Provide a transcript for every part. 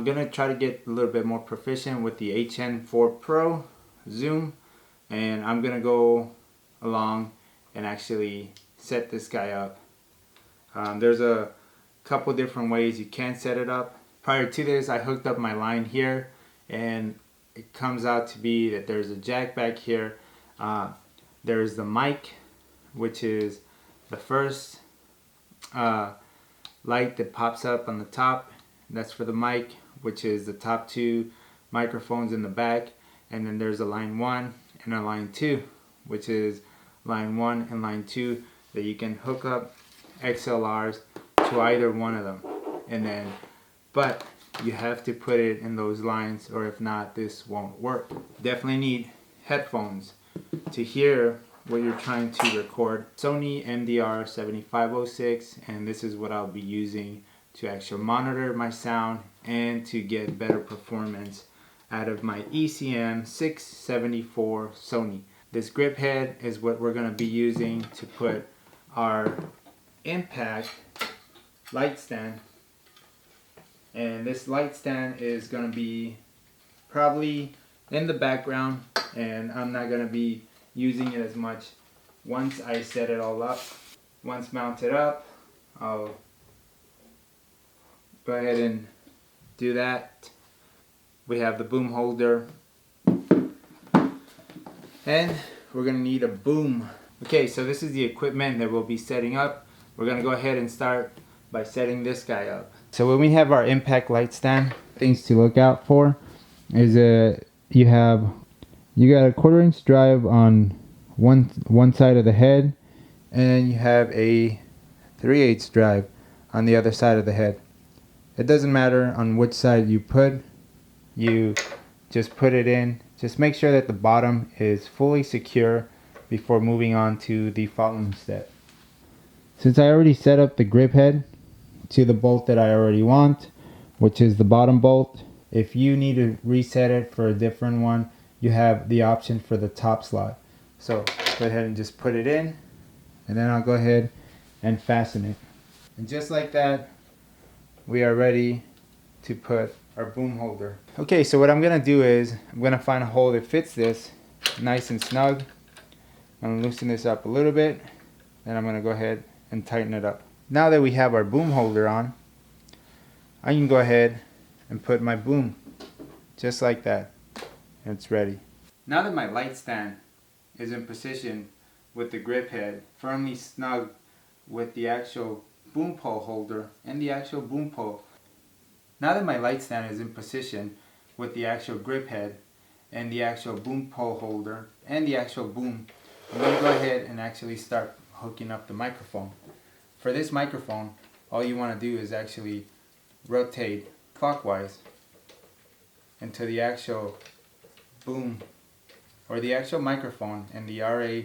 I'm gonna try to get a little bit more proficient with the HN4 Pro zoom, and I'm gonna go along and actually set this guy up. There's a couple different ways you can set it up. Prior to this, I hooked up my line here, and it comes out to be that there's a jack back here. There's the mic, which is the first light that pops up on the top. That's for the mic, which is the top two microphones in the back. And then there's a line 1 and a line 2, which is line 1 and line 2 that you can hook up XLRs to either one of them. And then, but you have to put it in those lines, or if not, this won't work. Definitely need headphones to hear what you're trying to record. Sony MDR 7506, and this is what I'll be using to actually monitor my sound and to get better performance out of my ECM 674 Sony. This grip head is what we're going to be using to put our impact light stand, and this light stand is going to be probably in the background, and I'm not going to be using it as much once I set it all up. Once mounted up, I'll go ahead and do that. We have the boom holder, and we're going to need a boom. Okay, so this is the equipment that we'll be setting up. We're going to go ahead and start by setting this guy up. So when we have our impact light stand, things to look out for is you got a 1/4 inch drive on one side of the head, and you have a 3/8 drive on the other side of the head. It doesn't matter on which side you put, you just put it in. Just make sure that the bottom is fully secure before moving on to the following step. Since I already set up the grip head to the bolt that I already want, which is the bottom bolt, if you need to reset it for a different one, you have the option for the top slot. So go ahead and just put it in, and then I'll go ahead and fasten it. And just like that, we are ready to put our boom holder. Okay, so what I'm gonna do is I'm gonna find a hole that fits this nice and snug. I'm gonna loosen this up a little bit, and I'm gonna go ahead and tighten it up. Now that we have our boom holder on, I can go ahead and put my boom just like that, and it's ready. Now that my light stand is in position with the grip head firmly snug with the actual boom pole holder and the actual boom pole. Now that my light stand is in position with the actual grip head and the actual boom pole holder and the actual boom, I'm going to go ahead and actually start hooking up the microphone. For this microphone, all you want to do is actually rotate clockwise until the actual boom or the actual microphone and the RA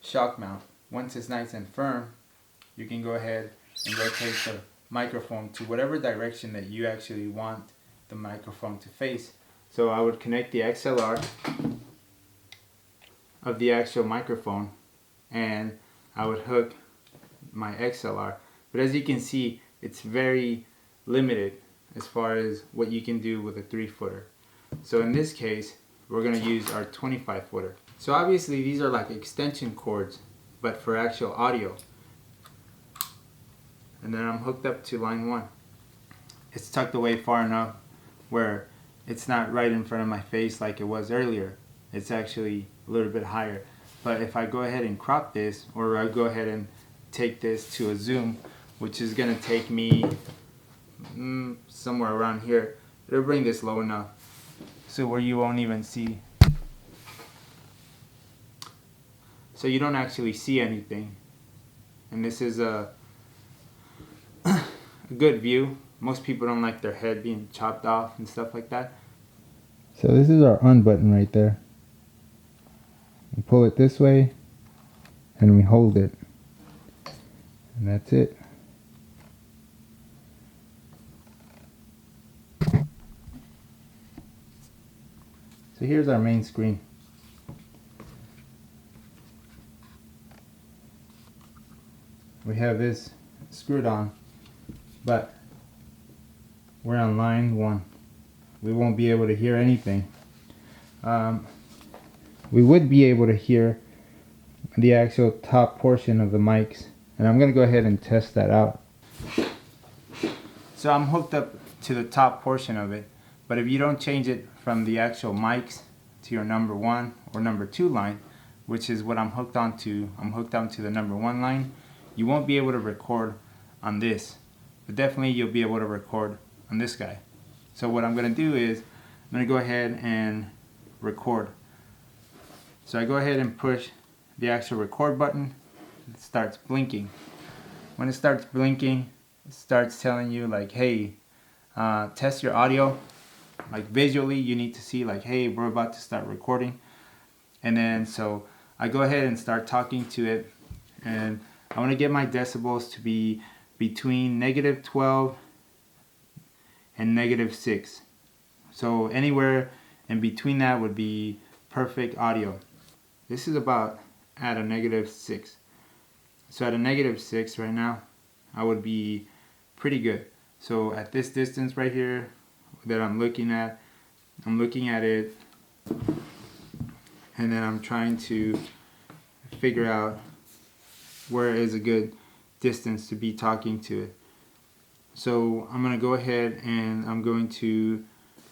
shock mount. Once it's nice and firm, you can go ahead and rotate the microphone to whatever direction that you actually want the microphone to face. So I would connect the XLR of the actual microphone, and I would hook my XLR. But as you can see, it's very limited as far as what you can do with a 3-footer. So in this case, we're going to use our 25-footer. So obviously these are like extension cords, but for actual audio. And then I'm hooked up to line 1. It's tucked away far enough where it's not right in front of my face like it was earlier. It's actually a little bit higher. But if I go ahead and crop this, or I go ahead and take this to a zoom, which is going to take me somewhere around here, it'll bring this low enough so where you won't even see. So you don't actually see anything. And this is a good view. Most people don't like their head being chopped off and stuff like that. So this is our on button right there. We pull it this way and we hold it, and that's it. So here's our main screen. We have this screwed on, but we're on line 1. We won't be able to hear anything. We would be able to hear the actual top portion of the mics, and I'm gonna go ahead and test that out. So I'm hooked up to the top portion of it, but if you don't change it from the actual mics to your number 1 or number 2 line, which is what I'm hooked onto the number 1 line, you won't be able to record on this, but definitely you'll be able to record on this guy. So what I'm going to do is I'm going to go ahead and record. So I go ahead and push the actual record button. It starts blinking. When it starts blinking, it starts telling you like, hey, test your audio. Like visually you need to see like, hey, we're about to start recording. And then so I go ahead and start talking to it, and I want to get my decibels to be between -12 and -6. So anywhere in between that would be perfect audio. This is about at a -6. So at a -6 right now, I would be pretty good. So at this distance right here that I'm looking at it, and then I'm trying to figure out where is a good distance to be talking to it. So I'm going to go ahead and I'm going to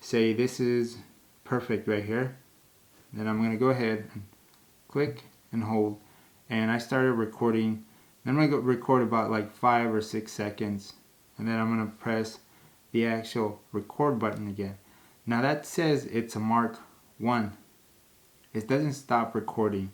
say this is perfect right here. Then I'm going to go ahead and click and hold, and I started recording. Then I'm going to record about like 5 or 6 seconds, and then I'm going to press the actual record button again. Now that says it's a mark 1. It doesn't stop recording,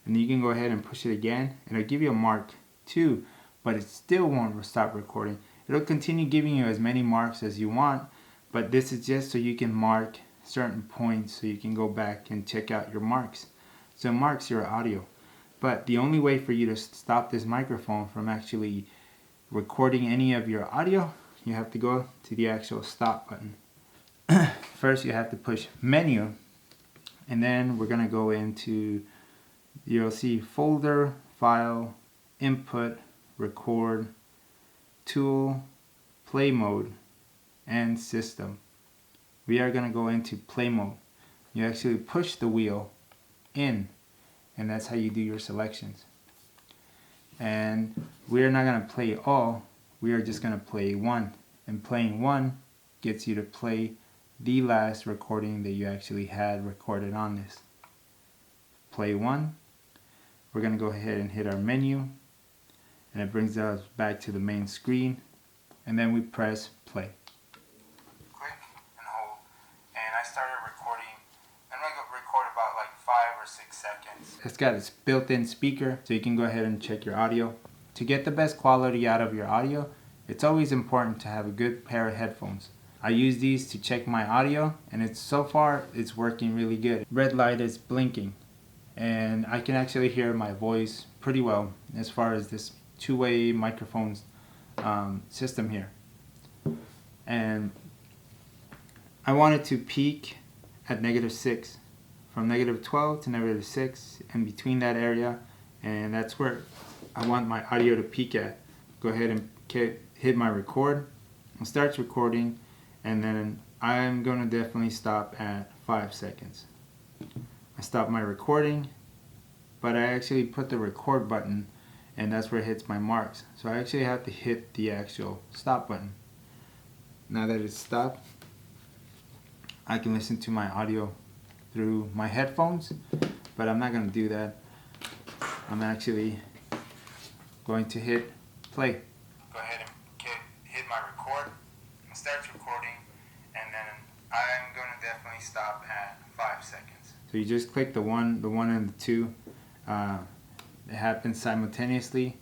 and you can go ahead and push it again and it'll give you a mark 2, but it still won't stop recording. It'll continue giving you as many marks as you want, but this is just so you can mark certain points so you can go back and check out your marks. So it marks your audio. But the only way for you to stop this microphone from actually recording any of your audio, you have to go to the actual stop button. First you have to push menu, and then we're going to go into, you'll see folder, file, input, record, tool, play mode, and system. We are going to go into play mode. You actually push the wheel in, and that's how you do your selections. And we're not going to play all, we are just going to play 1. And playing 1 gets you to play the last recording that you actually had recorded on this. Play 1. We're going to go ahead and hit our menu, and it brings us back to the main screen, and then we press play. Click and hold, and I started recording. I'm going to record about like 5 or 6 seconds. It's got its built-in speaker, so you can go ahead and check your audio. To get the best quality out of your audio, it's always important to have a good pair of headphones. I use these to check my audio, and so far it's working really good. Red light is blinking, and I can actually hear my voice pretty well as far as this two-way microphone system here. And I wanted to peak at -6, from -12 to -6, and between that area, and that's where I want my audio to peak at. Go ahead and hit my record. It starts recording, and then I'm going to definitely stop at 5 seconds. I stop my recording, but I actually put the record button, and that's where it hits my marks. So I actually have to hit the actual stop button. Now that it's stopped, I can listen to my audio through my headphones, but I'm not going to do that. I'm actually going to hit play. Go ahead and hit my record. It starts recording, and then I'm going to definitely stop at 5 seconds. So you just click the one and the 2. It happens simultaneously.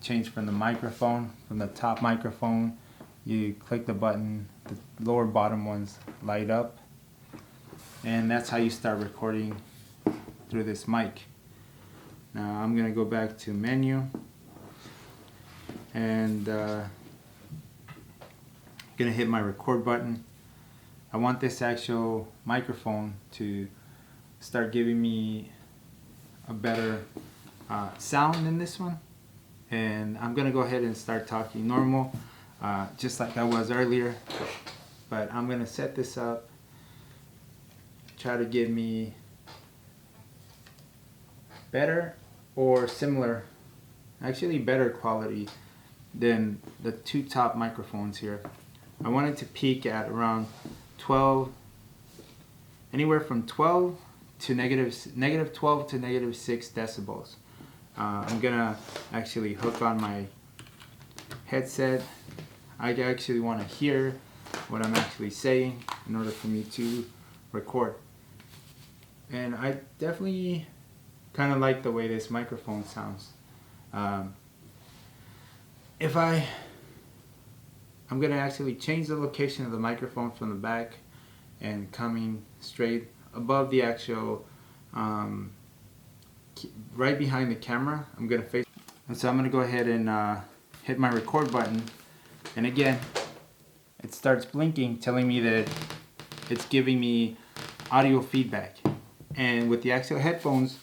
Change from the microphone, from the top microphone. You click the button, the lower bottom ones light up, and that's how you start recording through this mic. Now I'm going to go back to menu, and going to hit my record button. I want this actual microphone to start giving me a better sound than this one, and I'm going to go ahead and start talking normal. just like I was earlier. But I'm gonna set this up, try to give me better or similar, actually better quality than the two top microphones here. I wanted to peak at around 12, anywhere from 12 to negative 12 to negative 6 decibels. I'm gonna actually hook on my headset. I actually want to hear what I'm actually saying in order for me to record. And I definitely kind of like the way this microphone sounds. I'm gonna actually change the location of the microphone from the back and coming straight above the actual, right behind the camera. I'm gonna face, and so I'm gonna go ahead and hit my record button, and again, it starts blinking, telling me that it's giving me audio feedback. And with the actual headphones,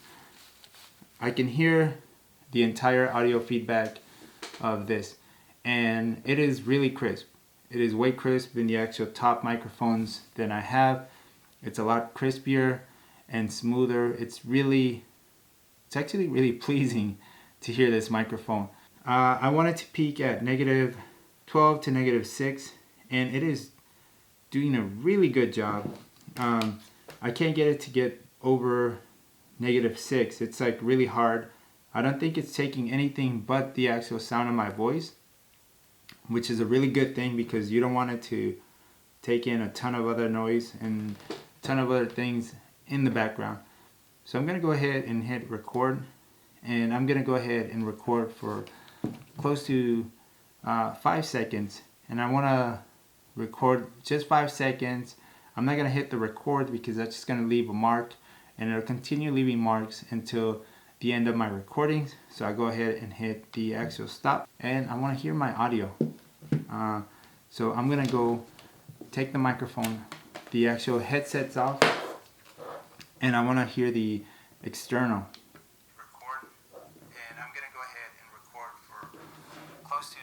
I can hear the entire audio feedback of this, and it is really crisp. It is way crisp than the actual top microphones that I have. It's a lot crispier and smoother. It's actually really pleasing to hear this microphone. I want it to peak at negative 12 to negative 6, and it is doing a really good job. I can't get it to get over negative 6. It's like really hard. I don't think it's taking anything but the actual sound of my voice, which is a really good thing because you don't want it to take in a ton of other noise and a ton of other things in the background. So I'm going to go ahead and hit record, and I'm going to go ahead and record for close to 5 seconds, and I want to record just 5 seconds. I'm not going to hit the record because that's just going to leave a mark, and it'll continue leaving marks until the end of my recordings. So I go ahead and hit the actual stop, and I want to hear my audio. So I'm going to go take the microphone, the actual headsets off, and I want to hear the external record, and I'm going to go ahead and record for close to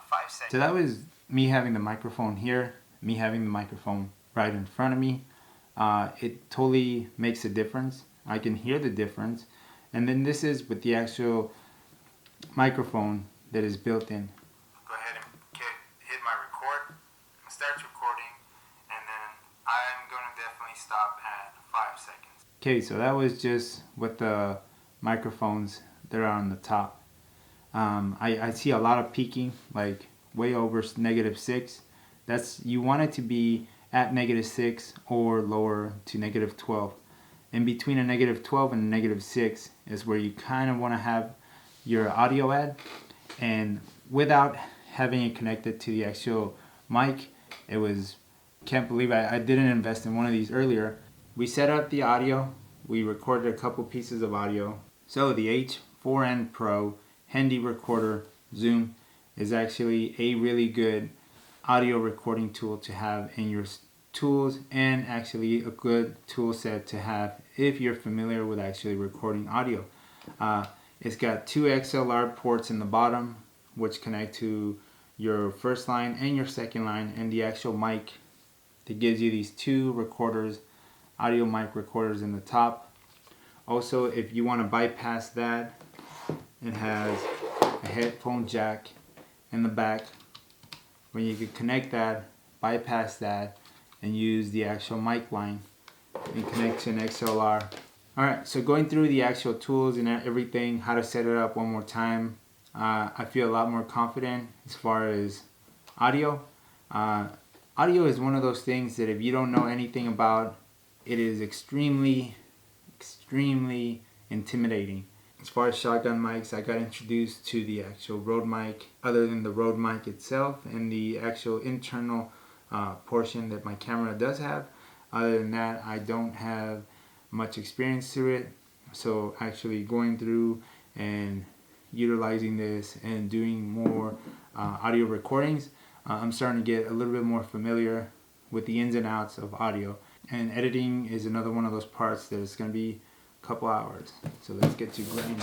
5 seconds. So that was me having the microphone here, me having the microphone right in front of me. It totally makes a difference. I can hear the difference. And then this is with the actual microphone that is built in. Go ahead and hit my record. It starts recording, and then I'm going to definitely stop at 5 seconds. Okay, so that was just with the microphones that are on the top. I see a lot of peaking, like way over negative 6. You want it to be at negative 6 or lower to negative 12. In between a negative 12 and a negative 6 is where you kind of want to have your audio at. And without having it connected to the actual mic, can't believe I didn't invest in one of these earlier. We set up the audio. We recorded a couple pieces of audio. So the H4n Pro Handy Recorder Zoom is actually a really good audio recording tool to have in your tools, and actually a good tool set to have if you're familiar with actually recording audio. It's got 2 XLR ports in the bottom, which connect to your first line and your second line, and the actual mic that gives you these 2 recorders, audio mic recorders in the top. Also, if you want to bypass that, it has a headphone jack in the back where you can connect that, bypass that, and use the actual mic line and connect to an XLR. Alright, so going through the actual tools and everything, how to set it up one more time, I feel a lot more confident as far as audio. Audio is one of those things that if you don't know anything about, it is extremely intimidating. As far as shotgun mics, I got introduced to the actual Rode mic, other than the Rode mic itself and the actual internal portion that my camera does have. Other than that, I don't have much experience to it. So actually going through and utilizing this and doing more audio recordings, I'm starting to get a little bit more familiar with the ins and outs of audio. And editing is another one of those parts that is going to be a couple hours. So let's get to grinding.